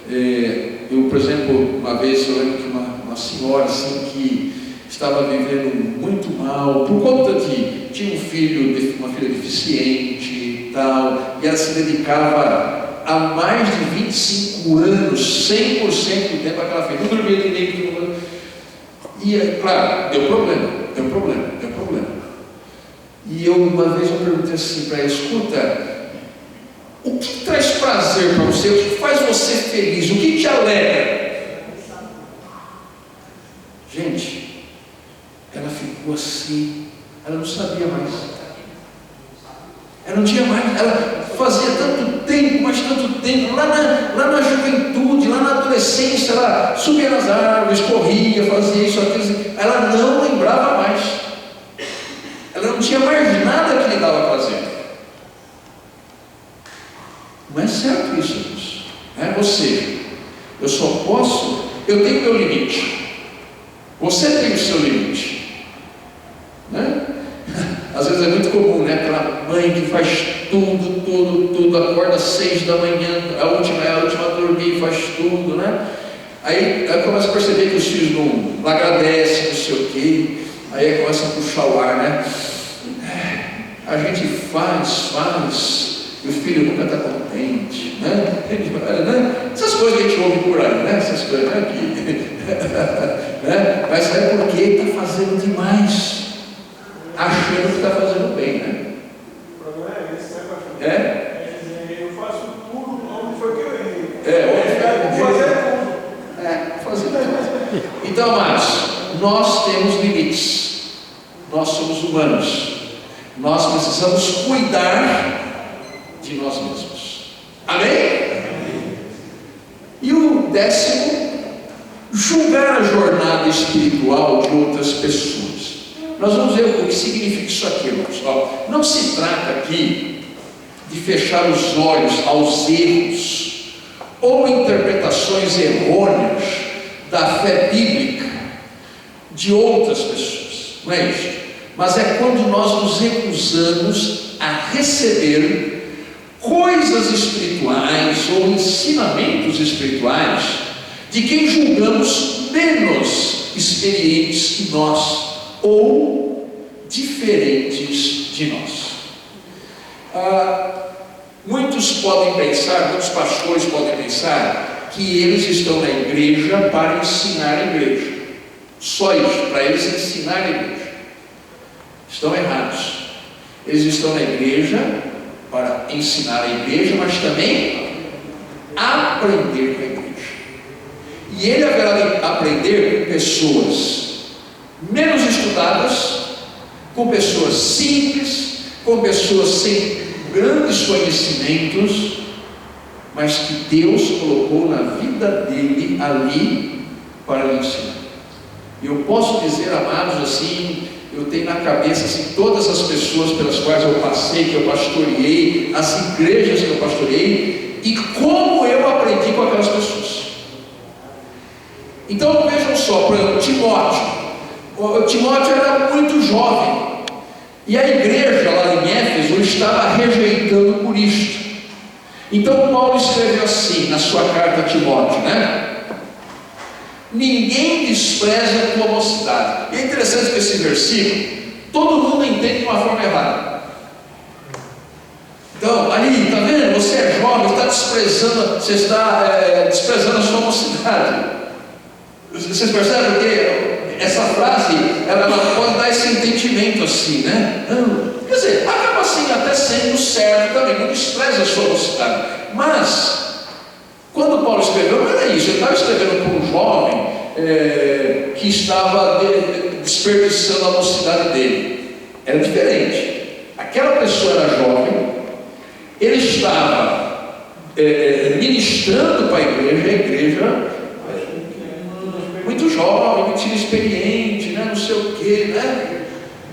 eu, por exemplo, uma vez eu lembro de uma senhora assim que estava vivendo muito mal por conta de tinha uma filha deficiente e tal, e ela se dedicava há mais de 25 anos, 100% do tempo àquela filha, não dormia direito, e claro, deu problema. E uma vez eu perguntei assim para ela: escuta, o que traz prazer para você? O que faz você feliz? O que te alegra? Gente, ela ficou assim, ela não sabia mais. Ela não tinha mais, ela fazia tanto tempo, mas tanto tempo, lá na juventude, lá na adolescência, ela subia nas árvores, corria, fazia isso, aquilo, ela não lembrava mais. Ela não tinha mais nada que lhe dava prazer. Não é certo isso, irmãos. Ou seja, eu tenho meu limite. Você tem o seu limite. Né? Às vezes é muito comum, né? Aquela mãe que faz tudo, acorda às 6 da manhã, a última a dormir, faz tudo, né? Aí começa a perceber que os filhos não agradecem, não sei o quê. Aí começa a puxar o ar, né? A gente faz, e o filho nunca está contente, né? Essas coisas que a gente ouve por aí, né? Essas coisas aqui. Né? Mas é porque está fazendo demais, achando que está fazendo bem, né? O problema é esse, né, pastor? Eu faço tudo onde foi que eu errei. Vou fazer tudo. Então, amados, nós temos limites. Nós somos humanos. Nós precisamos cuidar de nós mesmos. Amém? E o 10º, julgar a jornada espiritual de outras pessoas. Nós vamos ver o que significa isso aqui, irmãos. Não se trata aqui de fechar os olhos aos erros ou interpretações errôneas da fé bíblica de outras pessoas. Não é isso? Mas é quando nós nos recusamos a receber coisas espirituais ou ensinamentos espirituais de quem julgamos menos experientes que nós ou diferentes de nós. Muitos pastores podem pensar que eles estão na igreja para ensinar a igreja. Só isso, para eles ensinar a igreja. Estão errados. Eles estão na igreja para ensinar a igreja, mas também aprender com a igreja. E ele haverá de aprender com pessoas menos estudadas, com pessoas simples, com pessoas sem grandes conhecimentos, mas que Deus colocou na vida dele ali para lhe ensinar. E eu posso dizer, amados, assim, eu tenho na cabeça assim, todas as pessoas pelas quais eu passei, que eu pastoreei, as igrejas que eu pastoreei, e como eu aprendi com aquelas pessoas. Então vejam só, por exemplo, Timóteo era muito jovem, e a igreja lá em Éfeso estava rejeitando por isto. Então Paulo escreveu assim na sua carta a Timóteo, né? Ninguém despreza a tua mocidade. E é interessante que esse versículo todo mundo entende de uma forma errada. Então, ali, está vendo? Você é jovem, você está desprezando a sua mocidade. Vocês percebem? Porque essa frase, ela pode dar esse entendimento assim, né? Não, quer dizer, acaba assim até sendo certo também, não despreza a sua mocidade. Mas, quando Paulo escreveu, não era isso, ele estava escrevendo para um jovem que estava desperdiçando a mocidade dele. Era diferente. Aquela pessoa era jovem, ele estava ministrando para a igreja muito jovem, muito inexperiente, né? Não sei o que, né?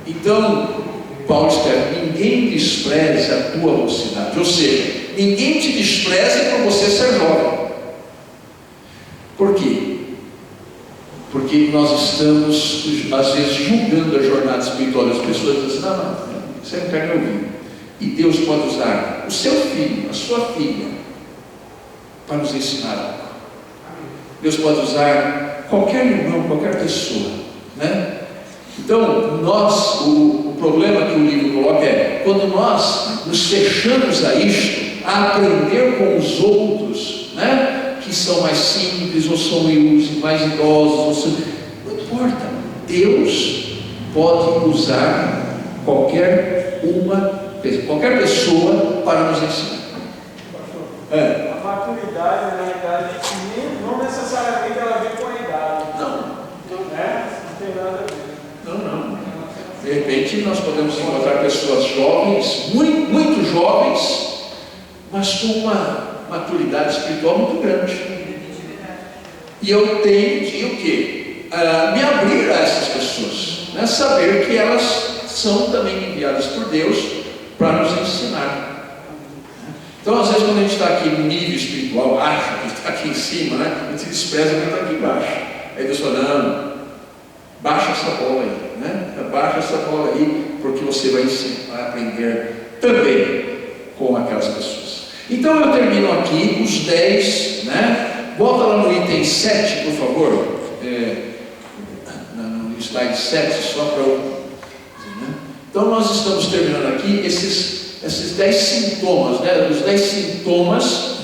Então, Paulo escreve: ninguém despreza a tua mocidade, ou seja, ninguém te despreze por você ser jovem. Por quê? Porque nós estamos, às vezes, julgando a jornada espiritual das pessoas, dizendo assim: não, você não quer me ouvir. E Deus pode usar o seu filho, a sua filha, para nos ensinar algo. Deus pode usar qualquer irmão, qualquer pessoa, né? Então, o problema que o livro coloca é: quando nós nos fechamos a isto, a aprender com os outros, né? Que são mais simples, ou são mais idosos, não importa, Deus pode usar qualquer pessoa para nos ensinar. A maturidade, na realidade, não necessariamente ela vem com a idade. Não tem nada a ver. Não. De repente nós podemos encontrar pessoas jovens, muito jovens, mas com uma maturidade espiritual muito grande. E eu tenho de o quê? Me abrir a essas pessoas, né? Saber que elas são também enviadas por Deus para nos ensinar. Então, às vezes, quando a gente está aqui no nível espiritual, acha que está aqui em cima, né? A gente despreza quem está aqui embaixo. Aí Deus fala: não, baixa essa bola aí, né? Baixa essa bola aí, porque você vai aprender também com aquelas pessoas. Então eu termino aqui os 10, né? Volta lá no item 7, por favor. No slide 7, só para eu dizer, né? Então nós estamos terminando aqui esses 10 sintomas, né? Os 10 sintomas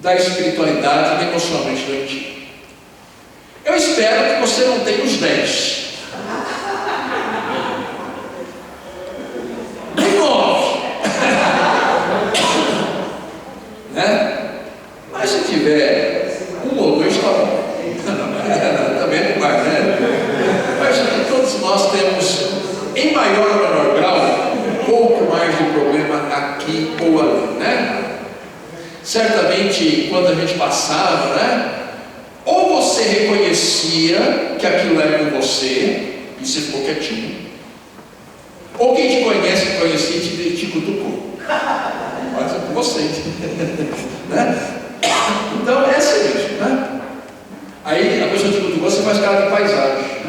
da espiritualidade emocionalmente doentia. Eu espero que você não tenha os 10. Nem 9. Né? Mas se tiver 1 ou 2, está bom. Também não vai, né? Mas todos nós temos, em maior ou menor grau, um pouco mais de problema aqui ou ali, né? Certamente, quando a gente passava, né? Ou você reconhecia que aquilo era com você e você ficou quietinho, ou quem te conhecia e te cutucou. Pode ser com você. Né? Então é assim mesmo, né? Aí a pessoa te cutucou, você faz cara de paisagem.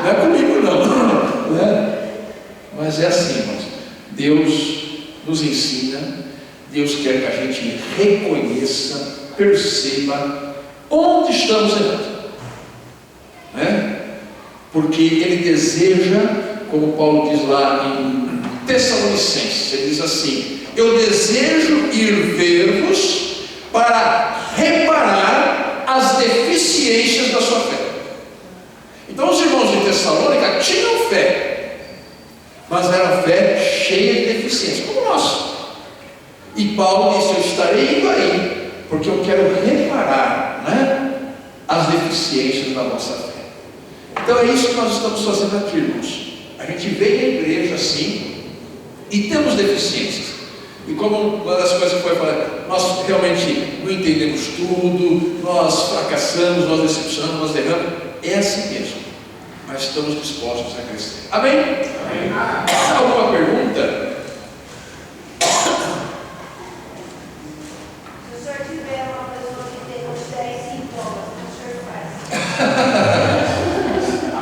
Não é comigo não. Né? Mas é assim, irmãos. Deus nos ensina, Deus quer que a gente reconheça, perceba onde estamos errando, né? Porque Ele deseja, como Paulo diz lá em Tessalonicenses, ele diz assim: eu desejo ir ver-vos para reparar as deficiências da sua fé. Então os irmãos de Tessalônica tinham fé, mas era fé cheia de deficiências, como nós. E Paulo disse: eu estarei indo aí, porque eu quero reparar, né, as deficiências da nossa fé. Então é isso que nós estamos fazendo aqui, irmãos. A gente vem à igreja assim, e temos deficiências. E como uma das coisas que foi falar, nós realmente não entendemos tudo, nós fracassamos, nós decepcionamos, nós erramos. É assim mesmo. Mas estamos dispostos a crescer. Amém? Amém. Alguma pergunta?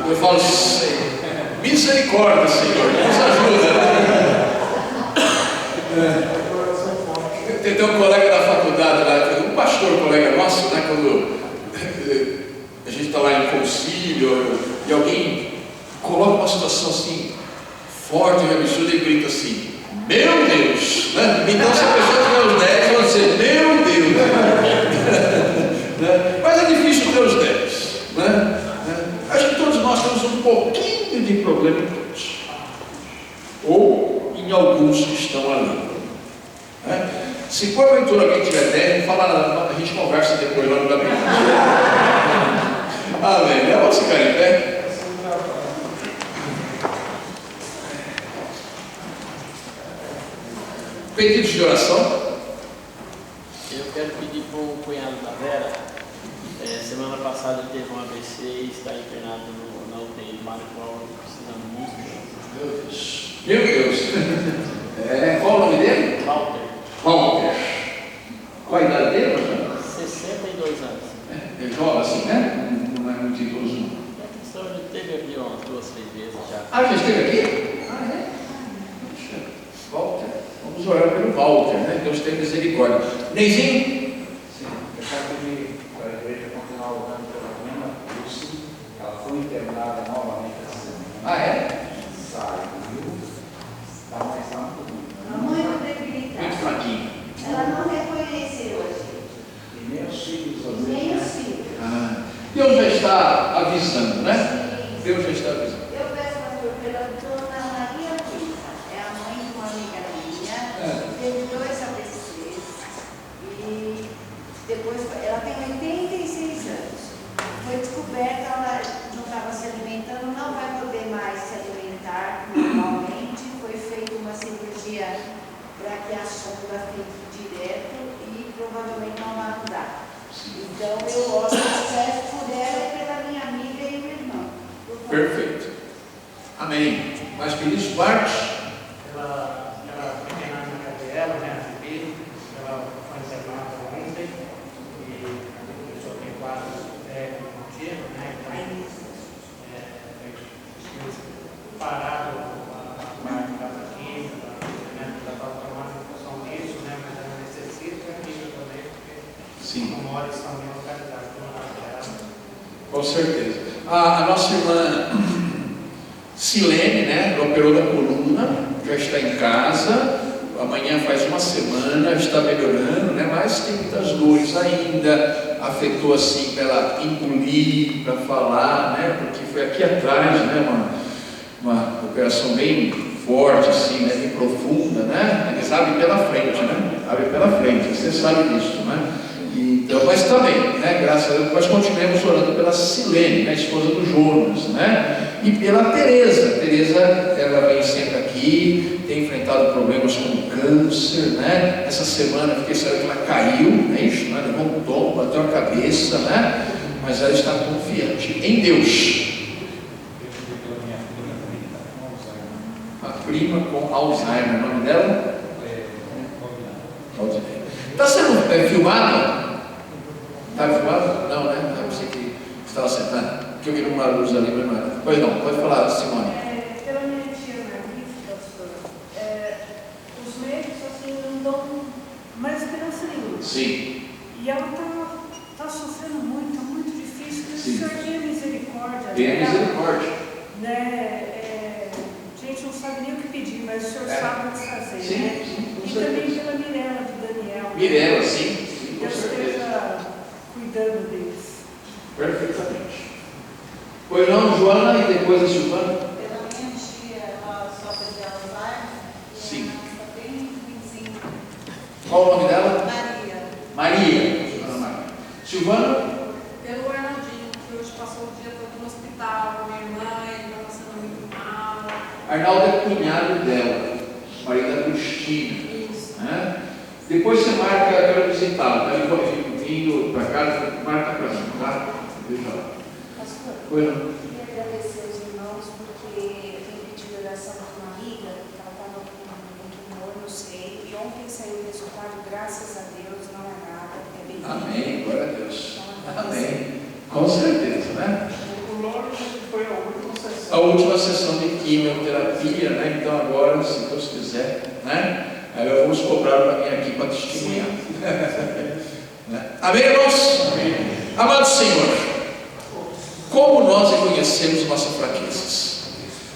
Eu falo, sei. Misericórdia, Senhor, nos ajuda. Tem um colega da faculdade lá, um pastor, colega nosso, né, quando a gente está lá em concílio e alguém coloca uma situação assim, forte e absurda e grita assim, meu Deus, né? Então se a pessoa tiver os 10, ela vai dizer, meu Deus, né? Mas é difícil ter os 10, né? Acho que todos nós temos um pouquinho de problema em todos, ou em alguns que estão ali, né? Se porventura alguém tiver 10, não fala nada, a gente conversa depois lá no gabinete. Amém. Vamos ficar em pé. Pedidos de oração. Eu quero pedir para o cunhado da Vera. Semana passada ele teve um AVC e está internado na UTI do Maricol, precisando muito. Meu Deus. Meu Deus. Qual o nome dele? Walter. Walter. Qual a idade dele, pastor? 62 anos. Ele joga assim, né? Não é muito idoso, não. A questão, ele esteve aqui umas 2, 3 vezes já. Ah, já esteve aqui? Ah, é? Walter. Vamos orar pelo Walter, né? Deus tem misericórdia. Neizinho? Sim, eu quero pedir para a igreja continuar orando pela Ana Lúcia. Ela foi internada novamente essa semana. Ah, é? Saiu. Mas está muito ruim. Muito debilitada. Muito fraquinho. Ela não reconheceu hoje. E nem os filhos, às Nem os vezes. filhos. Ah, Deus já está avisando, né? Deus já está avisando. Eu peço, pastor, pela dona Maria Luísa. É a mãe de uma amiga minha. Teve 2 AVCs. E depois, ela tem 86 anos. Foi descoberta, ela não estava se alimentando, não vai poder mais se alimentar normalmente. Foi feita uma cirurgia para que a sonda fique direto e provavelmente não vai mudar. Então eu oro peço por ela e pela minha amiga e meu irmão. Perfeito. Amém. Mais pedidos, Bart? Ela pequena amiga dela, né, a Bibi, ela foi internada ontem e a pessoa tem quadros contínuos, né? Parado a parte da química, né? Ela estava tomando função disso, né? Mas ela necessita a química também, porque Sim. não mora estão em localidade, Com certeza. A nossa irmã Silene, né? Ela operou da coluna, já está em casa. Amanhã faz uma semana, está melhorando, né? Mas tem muitas dores ainda. Afetou assim para ela engolir, para falar, né? Porque foi aqui atrás, né? Uma operação bem forte, assim, né? Bem profunda, né? Eles abrem pela frente, né? Abrem pela frente, você sabe disso, né? Então, mas também, né? Graças a Deus, nós continuamos orando pela Silene, né? Esposa do Jonas, né? E pela Tereza. Tereza, ela vem sempre aqui, tem enfrentado problemas com câncer, né? Essa semana fiquei sabendo que ela caiu, né? Isso, né? Levou um tombo, bateu a cabeça, né? Mas ela está confiante em Deus. Uma prima com Alzheimer, o nome dela? Está sendo filmado? Está filmado? Não, né? Eu pensei que estava sentado. Porque eu vi uma luz ali, mas não era. Pois não, pode falar, Simone. Pela minha tia Marisa, pastor, os médicos assim não dão mais esperança nenhuma. Sim. E ela está sofrendo muito, está muito difícil. Que Sim. o Senhor tenha misericórdia. Tenha misericórdia. Né? A gente não sabe nem o que pedir, mas o Senhor sabe o que fazer. Sim, né? sim, com E certeza. também pela Mirela de Daniel. Mirela, sim, com Deus certeza. esteja cuidando deles. Perfeitamente. Pois não, Joana, e depois a Silvana? Pela minha tia, ela sofre de Alzheimer. Sim. Ela está bem vizinha. Qual o nome dela? Maria. Maria. Ana Maria. Silvana? Pelo Arnaldinho, que hoje passou o dia todo no hospital, minha irmã, ele está passando muito mal. Arnaldo é cunhado dela, marido da Cristina. Isso. Né? Depois você marca, eu quero visitá-la, tá? Eu fico vindo para casa, marca para mim, tá? Deixa lá. Pastor, Foi não? eu queria agradecer aos irmãos porque eu tenho pedido oração para uma amiga que ela estava com um tumor no seio e ontem saiu o resultado, graças a Deus, não é nada, é bem. Amém, glória a Deus. Amém. Com certeza, né? O Lorde foi a última sessão. A última sessão de quimioterapia, né? Então agora, se Deus quiser, né? Aí eu vou cobrar para vir aqui para testemunhar. Amém, irmãos? Amém. Amado Senhor, como nós reconhecemos nossas fraquezas,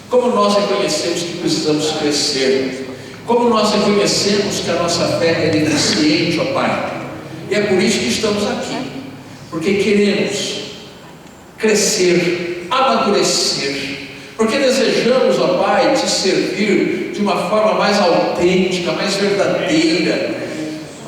como nós reconhecemos que precisamos crescer, como nós reconhecemos que a nossa fé é deficiente, ó Pai, e é por isso que estamos aqui, porque queremos crescer, amadurecer, porque desejamos, ó Pai, te servir de uma forma mais autêntica, mais verdadeira.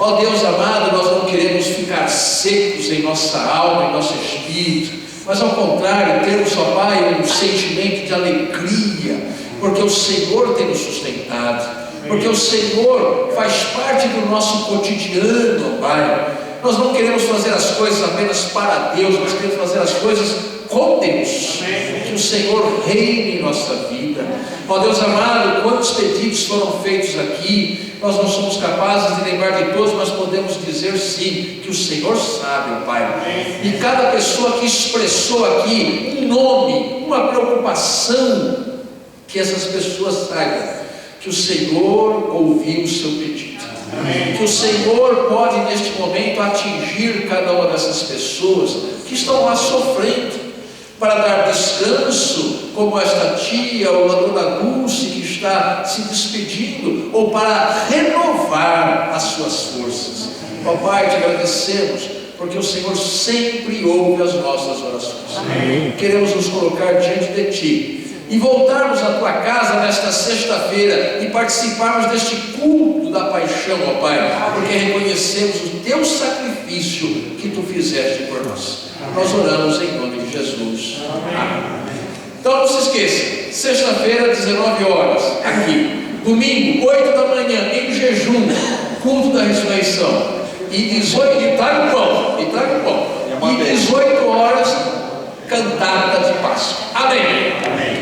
Ó Deus amado, nós não queremos ficar secos em nossa alma, em nosso espírito, mas ao contrário, termos, ó Pai, um sentimento de alegria, porque o Senhor tem nos sustentado, porque o Senhor faz parte do nosso cotidiano, ó Pai. Nós não queremos fazer as coisas apenas para Deus, nós queremos fazer as coisas com Deus. Que o Senhor reine em nossa vida. Ó Deus amado, quantos pedidos foram feitos aqui, nós não somos capazes de lembrar de todos, mas podemos dizer sim, que o Senhor sabe, ó Pai. E cada pessoa que expressou aqui um nome, uma preocupação, que essas pessoas saibam que o Senhor ouviu o seu pedido. Amém. Que o Senhor pode neste momento atingir cada uma dessas pessoas que estão lá sofrendo, para dar descanso, como esta tia ou a dona Dulce que está se despedindo, ou para renovar as suas forças. Ó Pai, te agradecemos, porque o Senhor sempre ouve as nossas orações. Amém. Queremos nos colocar diante de Ti e voltarmos à Tua casa nesta sexta-feira e participarmos deste culto da paixão, ó Pai, porque reconhecemos o Teu sacrifício que Tu fizeste por nós. Nós oramos em nome de Jesus. Amém. Então não se esqueça, sexta-feira, 19 horas, aqui. Domingo, 8 da manhã, em jejum, culto da ressurreição. E 18, e traga o pão. E 18 horas, cantada de Páscoa. Amém. Amém.